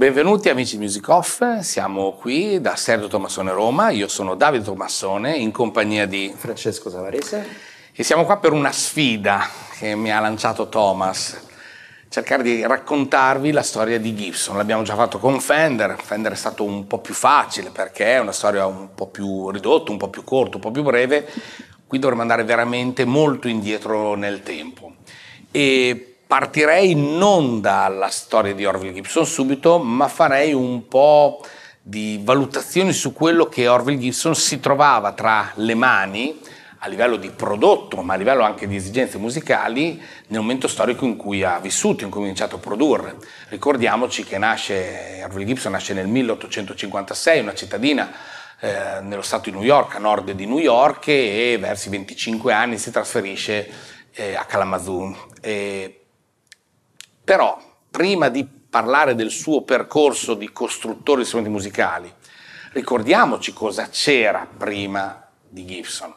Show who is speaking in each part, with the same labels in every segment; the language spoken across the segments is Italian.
Speaker 1: Benvenuti amici di Music Off, siamo qui da Sergio Tommasone Roma, io sono Davide Tommasone in compagnia di
Speaker 2: Francesco Savarese
Speaker 1: e siamo qua per una sfida che mi ha lanciato Thomas, cercare di raccontarvi la storia di Gibson. L'abbiamo già fatto con Fender è stato un po' più facile perché è una storia un po' più ridotta, un po' più corta, un po' più breve, qui dovremmo andare veramente molto indietro nel tempo. E partirei non dalla storia di Orville Gibson subito, ma farei un po' di valutazioni su quello che Orville Gibson si trovava tra le mani a livello di prodotto, ma a livello anche di esigenze musicali nel momento storico in cui ha vissuto, in cui ha cominciato a produrre. Ricordiamoci che Orville Gibson nasce nel 1856, una cittadina nello stato di New York, a nord di New York, e verso i 25 anni si trasferisce a Kalamazoo. Però, prima di parlare del suo percorso di costruttore di strumenti musicali, ricordiamoci cosa c'era prima di Gibson.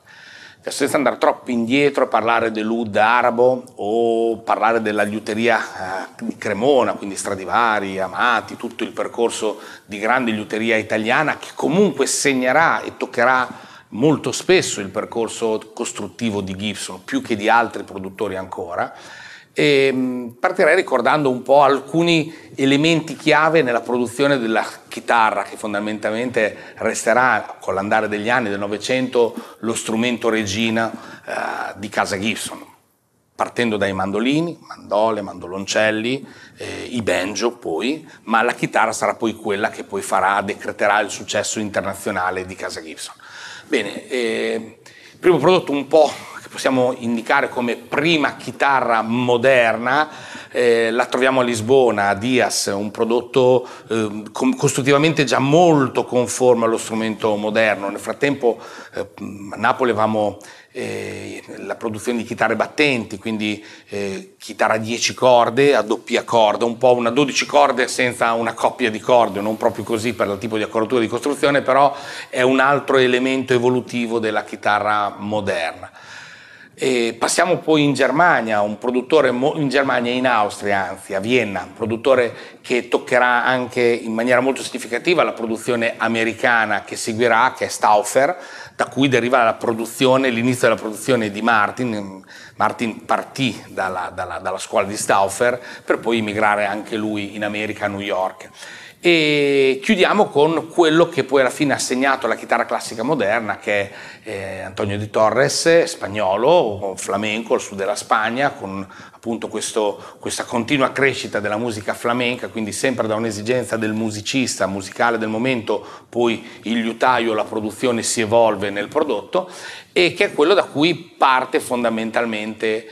Speaker 1: Senza andare troppo indietro a parlare dell'oud arabo o parlare della liuteria di Cremona, quindi Stradivari, Amati, tutto il percorso di grande liuteria italiana che comunque segnerà e toccherà molto spesso il percorso costruttivo di Gibson, più che di altri produttori ancora. E partirei ricordando un po' alcuni elementi chiave nella produzione della chitarra, che fondamentalmente resterà con l'andare degli anni del Novecento lo strumento regina di casa Gibson, partendo dai mandolini, mandole, mandoloncelli, i banjo poi, ma la chitarra sarà poi quella che poi decreterà il successo internazionale di casa Gibson. Bene, il primo prodotto un po' possiamo indicare come prima chitarra moderna, la troviamo a Lisbona, a Dias, un prodotto costruttivamente già molto conforme allo strumento moderno. Nel frattempo a Napoli avevamo la produzione di chitarre battenti, quindi chitarra a 10 corde, a doppia corda, un po' una 12 corde senza una coppia di corde, non proprio così per il tipo di accordatura di costruzione, però è un altro elemento evolutivo della chitarra moderna. E passiamo poi in Germania, un produttore in Germania e in Austria, anzi a Vienna, un produttore che toccherà anche in maniera molto significativa la produzione americana che seguirà, che è Stauffer, da cui deriva la produzione, l'inizio della produzione di Martin. Martin partì dalla scuola di Stauffer per poi emigrare anche lui in America, a New York. E chiudiamo con quello che poi alla fine ha segnato la chitarra classica moderna, che è Antonio de Torres, spagnolo, flamenco, al sud della Spagna, con appunto questa continua crescita della musica flamenca, quindi sempre da un'esigenza del musicista musicale del momento, poi il liutaio, la produzione si evolve nel prodotto, e che è quello da cui parte fondamentalmente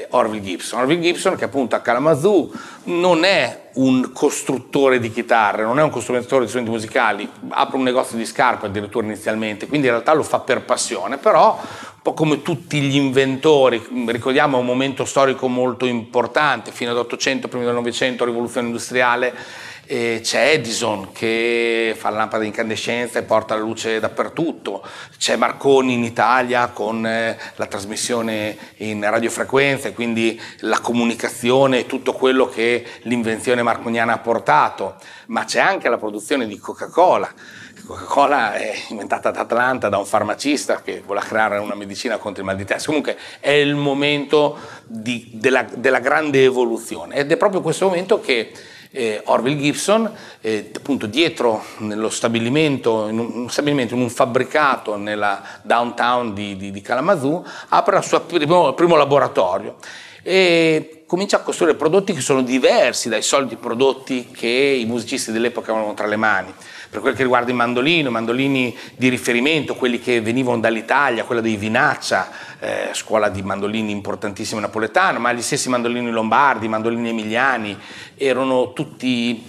Speaker 1: Orville Gibson. Orville Gibson, che appunto a Kalamazoo non è un costruttore di chitarre, non è un costruttore di strumenti musicali, apre un negozio di scarpe addirittura inizialmente, quindi in realtà lo fa per passione, però un po' come tutti gli inventori, ricordiamo un momento storico molto importante, fino all'800, prima del Novecento, rivoluzione industriale. C'è Edison che fa la lampada incandescenza e porta la luce dappertutto, c'è Marconi in Italia con la trasmissione in radiofrequenza e quindi la comunicazione e tutto quello che l'invenzione marconiana ha portato, ma c'è anche la produzione di Coca-Cola. Coca-Cola è inventata ad Atlanta da un farmacista che voleva creare una medicina contro il mal di testa. Comunque è il momento della grande evoluzione, ed è proprio questo momento che Orville Gibson, appunto dietro nello stabilimento, in un fabbricato nella downtown di Kalamazoo, apre il suo primo laboratorio e comincia a costruire prodotti che sono diversi dai soliti prodotti che i musicisti dell'epoca avevano tra le mani. Per quel che riguarda i mandolini di riferimento, quelli che venivano dall'Italia, quella dei Vinaccia, scuola di mandolini importantissima napoletana, ma gli stessi mandolini lombardi, mandolini emiliani, erano tutti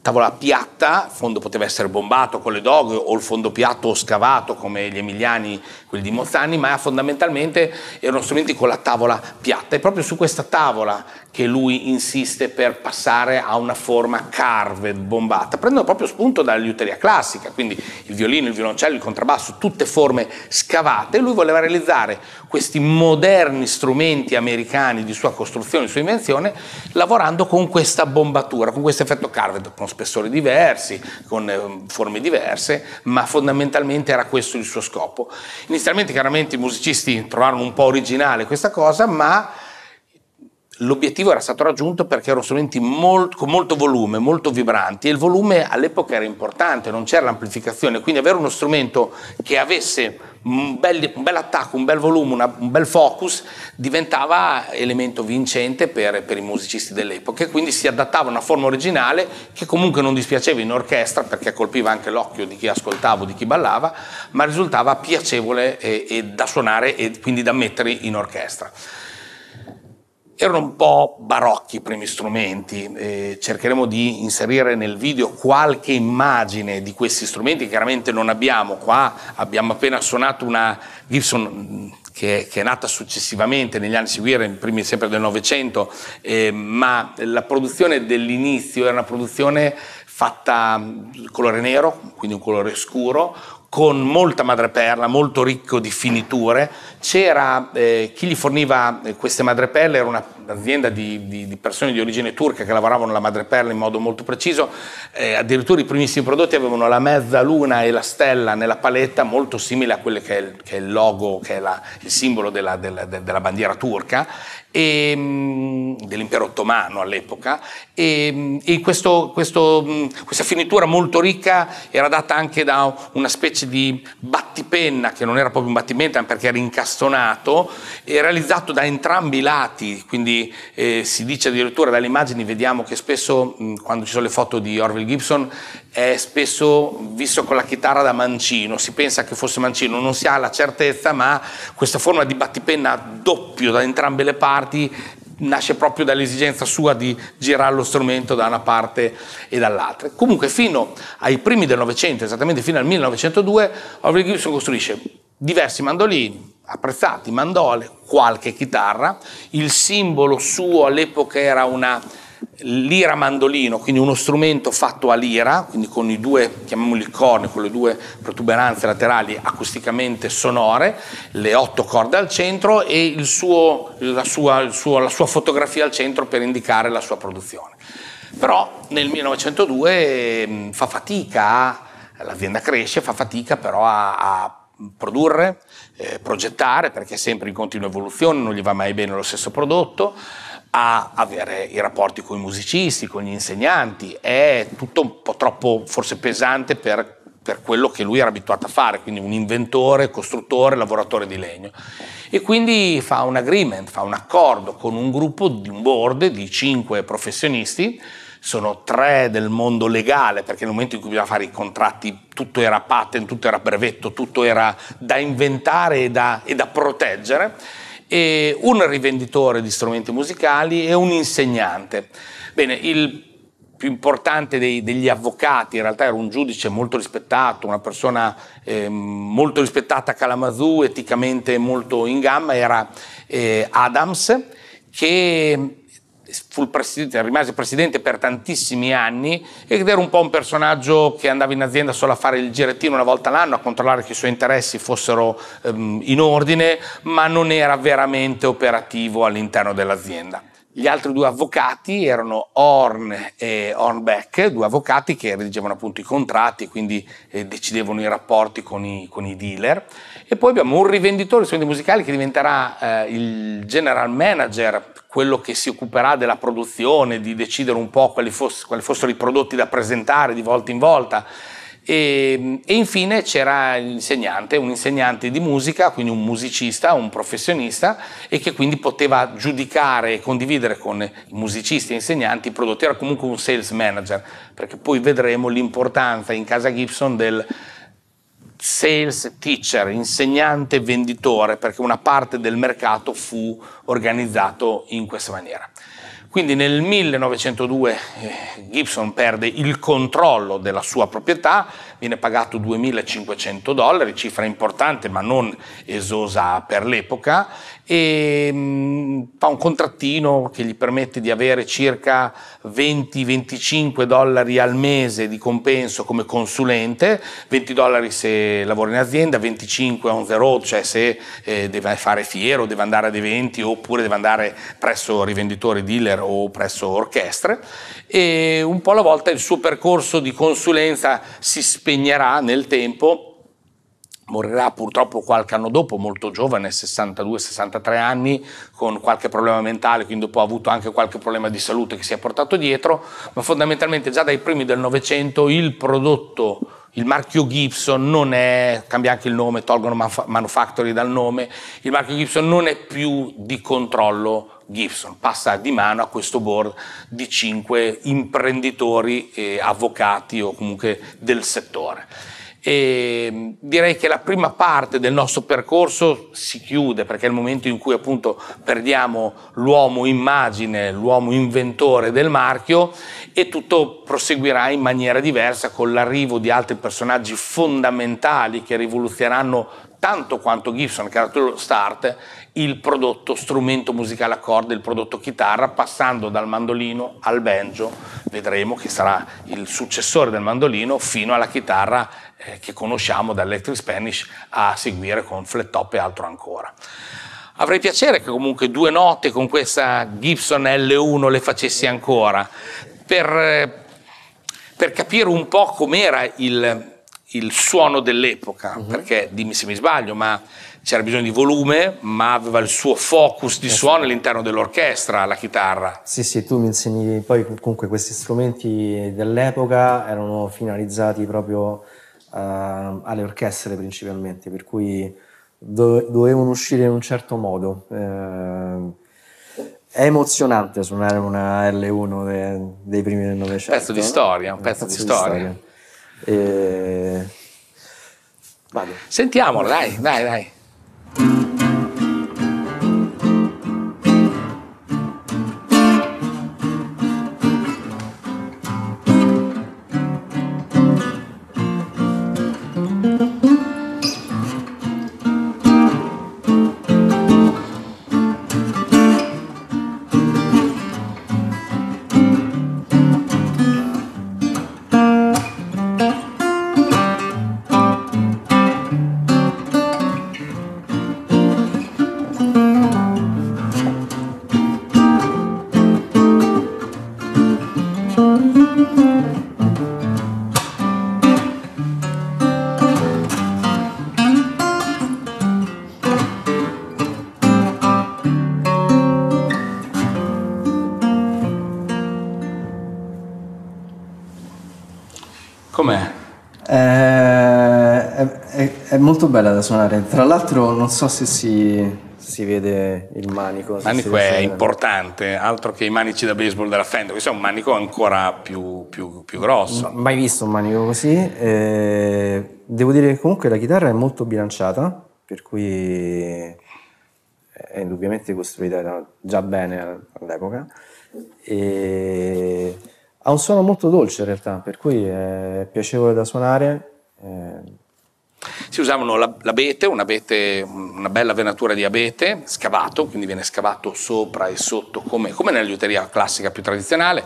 Speaker 1: tavola piatta, il fondo poteva essere bombato con le doghe o il fondo piatto o scavato come gli emiliani quelli di Mozzani, ma fondamentalmente erano strumenti con la tavola piatta. È proprio su questa tavola che lui insiste per passare a una forma carved, bombata, prendendo proprio spunto dalla liuteria classica, quindi il violino, il violoncello, il contrabbasso, tutte forme scavate. Lui voleva realizzare questi moderni strumenti americani di sua costruzione, di sua invenzione, lavorando con questa bombatura, con questo effetto carved, con spessori diversi, con forme diverse, ma fondamentalmente era questo il suo scopo. Inizialmente chiaramente i musicisti trovarono un po' originale questa cosa, ma l'obiettivo era stato raggiunto perché erano strumenti con molto volume, molto vibranti, e il volume all'epoca era importante, non c'era l'amplificazione, quindi avere uno strumento che avesse un bel attacco, un bel volume, un bel focus diventava elemento vincente per i musicisti dell'epoca, e quindi si adattava a una forma originale che comunque non dispiaceva in orchestra perché colpiva anche l'occhio di chi ascoltava o di chi ballava, ma risultava piacevole e da suonare e quindi da mettere in orchestra. Erano un po' barocchi i primi strumenti, cercheremo di inserire nel video qualche immagine di questi strumenti, chiaramente non abbiamo, qua abbiamo appena suonato una Gibson che è nata successivamente negli anni seguenti, primi sempre del Novecento, ma la produzione dell'inizio era una produzione fatta colore nero, quindi un colore scuro, con molta madreperla, molto ricco di finiture. C'era chi gli forniva queste madreperle, era un'azienda di persone di origine turca che lavoravano la madreperla in modo molto preciso, addirittura i primissimi prodotti avevano la mezzaluna e la stella nella paletta, molto simile a quelle che è il logo, che è il simbolo della bandiera turca, dell'impero ottomano all'epoca, e questa finitura molto ricca era data anche da una specie di battipenna, che non era proprio un battipenna perché era incastonato, e realizzato da entrambi i lati, quindi si dice addirittura, dalle immagini vediamo che spesso quando ci sono le foto di Orville Gibson è spesso visto con la chitarra da mancino, si pensa che fosse mancino, non si ha la certezza, ma questa forma di battipenna doppio da entrambe le parti nasce proprio dall'esigenza sua di girare lo strumento da una parte e dall'altra. Comunque fino ai primi del Novecento, esattamente fino al 1902, Orville Gibson costruisce diversi mandolini, apprezzati, mandole, qualche chitarra. Il simbolo suo all'epoca era una lira mandolino, quindi uno strumento fatto a lira, quindi con i due, chiamiamoli corni, con le due protuberanze laterali acusticamente sonore, le 8 corde al centro e la sua fotografia al centro per indicare la sua produzione. Però nel 1902 fa fatica, l'azienda cresce, fa fatica però a produrre, progettare, perché è sempre in continua evoluzione, non gli va mai bene lo stesso prodotto, a avere i rapporti con i musicisti, con gli insegnanti. È tutto un po' troppo forse pesante per quello che lui era abituato a fare, quindi un inventore, costruttore, lavoratore di legno. E quindi fa un agreement, fa un accordo con un gruppo, di un board di 5 professionisti. Sono 3 del mondo legale, perché nel momento in cui bisognava fare i contratti tutto era patent, tutto era brevetto, tutto era da inventare e da proteggere, e un rivenditore di strumenti musicali e un insegnante. Bene, il più importante degli avvocati in realtà era un giudice molto rispettato, una persona molto rispettata a Kalamazoo, eticamente molto in gamma, era Adams, che rimase presidente per tantissimi anni ed era un po' un personaggio che andava in azienda solo a fare il girettino una volta all'anno, a controllare che i suoi interessi fossero in ordine, ma non era veramente operativo all'interno dell'azienda. Gli altri 2 avvocati erano Horn e Hornbeck, 2 avvocati che redigevano appunto i contratti, quindi decidevano i rapporti con i dealer. E poi abbiamo un rivenditore di strumenti musicali che diventerà il general manager, quello che si occuperà della produzione, di decidere un po' quali fossero i prodotti da presentare di volta in volta. E infine c'era l'insegnante, un insegnante di musica, quindi un musicista, un professionista, e che quindi poteva giudicare e condividere con i musicisti e insegnanti i prodotti. Era comunque un sales manager, perché poi vedremo l'importanza in casa Gibson del sales teacher, insegnante venditore, perché una parte del mercato fu organizzato in questa maniera. Quindi nel 1902 Gibson perde il controllo della sua proprietà, viene pagato $2.500, cifra importante ma non esosa per l'epoca, e fa un contrattino che gli permette di avere circa $20-25 al mese di compenso come consulente, $20 se lavora in azienda, 25 on the road, cioè se deve fare fiere o deve andare ad eventi oppure deve andare presso rivenditori, dealer o presso orchestre, e un po' alla volta il suo percorso di consulenza si spegnerà nel tempo. Morirà purtroppo qualche anno dopo, molto giovane, 62-63 anni, con qualche problema mentale, quindi dopo ha avuto anche qualche problema di salute che si è portato dietro, ma fondamentalmente già dai primi del Novecento il prodotto, il marchio Gibson non è, cambia anche il nome, tolgono Manufactory dal nome, il marchio Gibson non è più di controllo Gibson, passa di mano a questo board di 5 imprenditori e avvocati o comunque del settore. E direi che la prima parte del nostro percorso si chiude, perché è il momento in cui appunto perdiamo l'uomo immagine, l'uomo inventore del marchio, e tutto proseguirà in maniera diversa con l'arrivo di altri personaggi fondamentali che rivoluzioneranno tanto quanto Gibson, che era lo start, il prodotto strumento musicale a corde, il prodotto chitarra, passando dal mandolino al banjo, vedremo che sarà il successore del mandolino, fino alla chitarra che conosciamo dall'Electric Spanish, a seguire con flat top e altro ancora. Avrei piacere che comunque 2 note con questa Gibson L1 le facessi ancora, per capire un po' com'era il suono dell'epoca, perché dimmi se mi sbaglio, ma c'era bisogno di volume, ma aveva il suo focus di suono all'interno dell'orchestra, la chitarra.
Speaker 2: Sì, sì, tu mi insegni, poi comunque questi strumenti dell'epoca erano finalizzati proprio alle orchestre principalmente, per cui dovevano uscire in un certo modo. È emozionante suonare una L1 dei primi del Novecento.
Speaker 1: Pezzo di storia, un pezzo di storia.
Speaker 2: Vado.
Speaker 1: Sentiamolo, dai. Com'è?
Speaker 2: È molto bella da suonare. Tra l'altro non so se si vede il manico.
Speaker 1: Il manico è importante, altro che i manici da baseball della Fender. Questo è un manico ancora più grosso.
Speaker 2: Mai visto un manico così. Devo dire che comunque la chitarra è molto bilanciata, per cui è indubbiamente costruita già bene all'epoca. E ha un suono molto dolce in realtà, per cui è piacevole da suonare.
Speaker 1: Si usavano l'abete, una bella venatura di abete scavato, quindi viene scavato sopra e sotto come nella liuteria classica più tradizionale.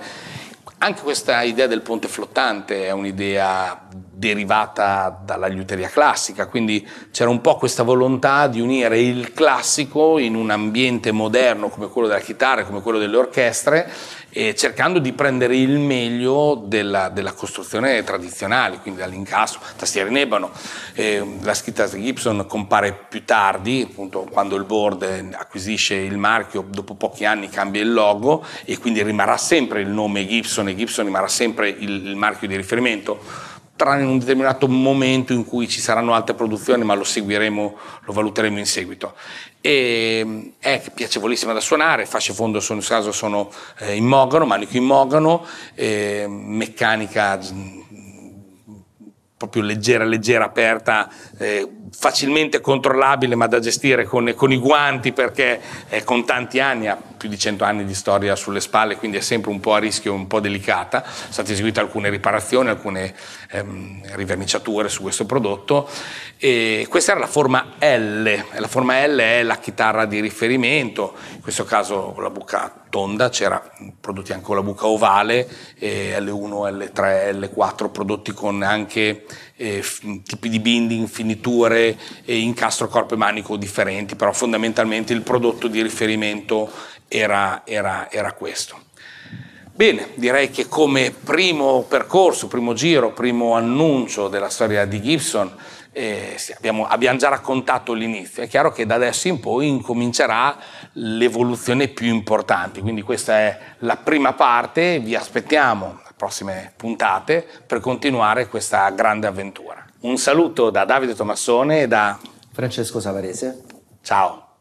Speaker 1: Anche questa idea del ponte flottante è un'idea derivata dalla liuteria classica, quindi c'era un po' questa volontà di unire il classico in un ambiente moderno come quello della chitarra, come quello delle orchestre, cercando di prendere il meglio della costruzione tradizionale, quindi dall'incasso, tastiere in ebano. La scritta Gibson compare più tardi, appunto quando il board acquisisce il marchio, dopo pochi anni cambia il logo e quindi rimarrà sempre il nome Gibson, e Gibson rimarrà sempre il marchio di riferimento, tranne in un determinato momento in cui ci saranno altre produzioni, ma lo seguiremo, lo valuteremo in seguito. E è piacevolissima da suonare, fasce fondo in questo caso sono in mogano, manico in mogano, meccanica proprio leggera, aperta, facilmente controllabile ma da gestire con i guanti, perché con tanti anni, ha più di 100 anni di storia sulle spalle, quindi è sempre un po' a rischio, un po' delicata. Sono state eseguite alcune riparazioni, alcune riverniciature su questo prodotto, e questa era la forma L. La forma L è la chitarra di riferimento, in questo caso con la buca tonda, c'era prodotti anche con la buca ovale, L1, L3, L4, prodotti con anche tipi di binding, finiture e incastro corpo e manico differenti, però fondamentalmente il prodotto di riferimento era questo. Bene, direi che come primo percorso, primo giro, primo annuncio della storia di Gibson abbiamo già raccontato l'inizio. È chiaro che da adesso in poi incomincerà l'evoluzione più importante, quindi questa è la prima parte. Vi aspettiamo alle prossime puntate per continuare questa grande avventura. Un saluto da Davide Tomassone e da
Speaker 2: Francesco Savarese.
Speaker 1: Ciao.